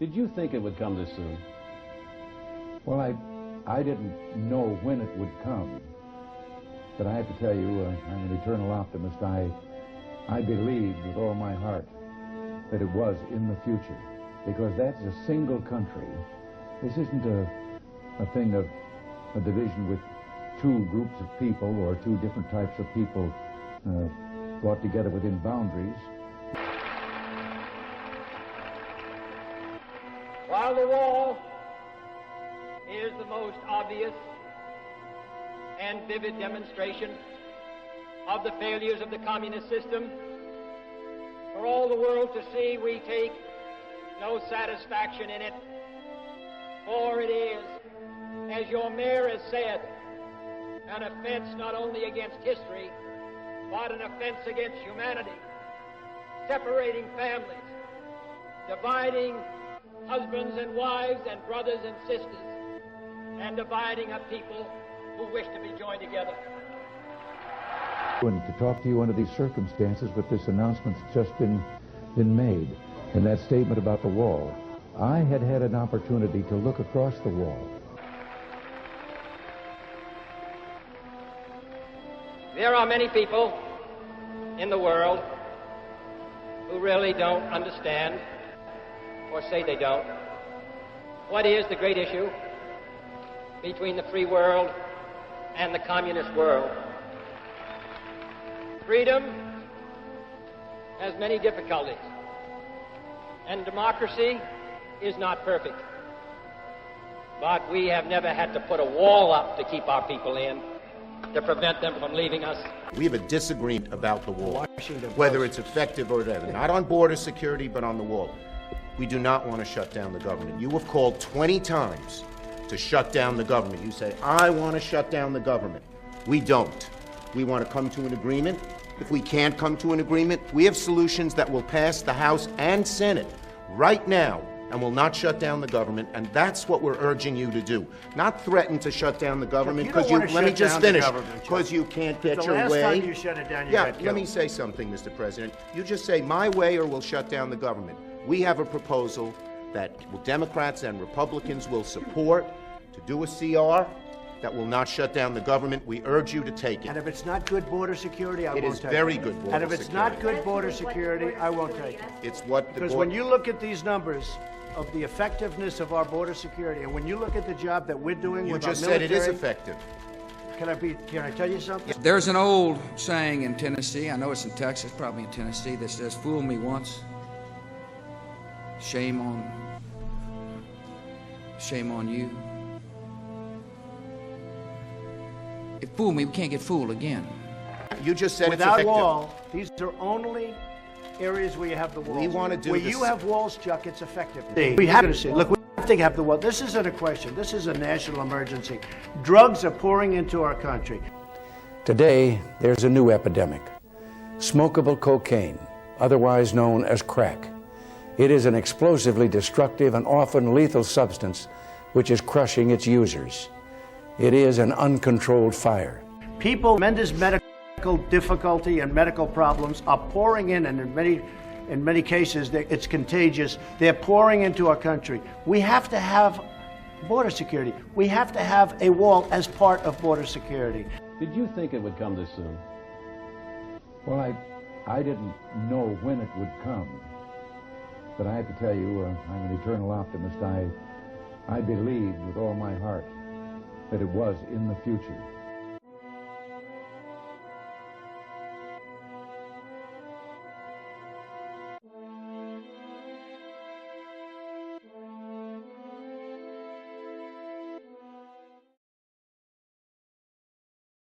Did you think it would come this soon? Well, I didn't know when it would come. But I have to tell you, I'm an eternal optimist. I believed with all my heart that it was in the future. Because that's a single country. This isn't a thing of a division with two groups of people or two different types of people brought together within boundaries. While the wall is the most obvious and vivid demonstration of the failures of the communist system, for all the world to see, we take no satisfaction in it, for it is, as your mayor has said, an offense not only against history, but an offense against humanity, separating families, dividing husbands and wives and brothers and sisters, and dividing a people who wish to be joined together. And to talk to you under these circumstances with this announcement that's just been made, and that statement about the wall, I had had an opportunity to look across the wall. There are many people in the world who really don't understand, or say they don't, what is the great issue between the free world and the communist world. Freedom has many difficulties, and democracy is not perfect. But we have never had to put a wall up to keep our people in, to prevent them from leaving us. We have a disagreement about the wall, whether it's effective or whatever. Not on border security, but on the wall. We do not want to shut down the government. You have called 20 times to shut down the government. You say, I want to shut down the government. We don't. We want to come to an agreement. If we can't come to an agreement, we have solutions that will pass the House and Senate right now and will not shut down the government, and that's what we're urging you to do. Not threaten to shut down the government, because let me just finish, because you can't get your way. The last time you shut it down, you got killed. Let me say something, Mr. President. You just say, my way or we'll shut down the government. We have a proposal that Democrats and Republicans will support to do a CR that will not shut down the government. We urge you to take it. And if it's not good border security, I won't take it. It is very good border security. And if it's not good border security, I won't take it. It's what the Because when you look at these numbers of the effectiveness of our border security, and when you look at the job that we're doing with our military... You just said it is effective. Can I tell you something? There's an old saying in Tennessee, I know it's in Texas, probably in Tennessee, that says, fool me once, shame on you. If fool me, we can't get fooled again. You just said without it's effective. wall, these are only areas where you have the walls. We want to do where this. you have walls, Chuck, it's effective. We have to see. Look, we have to have the wall. This isn't a question. This is a national emergency. Drugs are pouring into our country. Today, there's a new epidemic. Smokable cocaine, otherwise known as crack. It is an explosively destructive and often lethal substance which is crushing its users. It is an uncontrolled fire. People, tremendous medical difficulty and medical problems are pouring in, and in many cases, it's contagious. They're pouring into our country. We have to have border security. We have to have a wall as part of border security. Did you think it would come this soon? Well, I didn't know when it would come. But I have to tell you, I'm an eternal optimist. I believed with all my heart that it was in the future.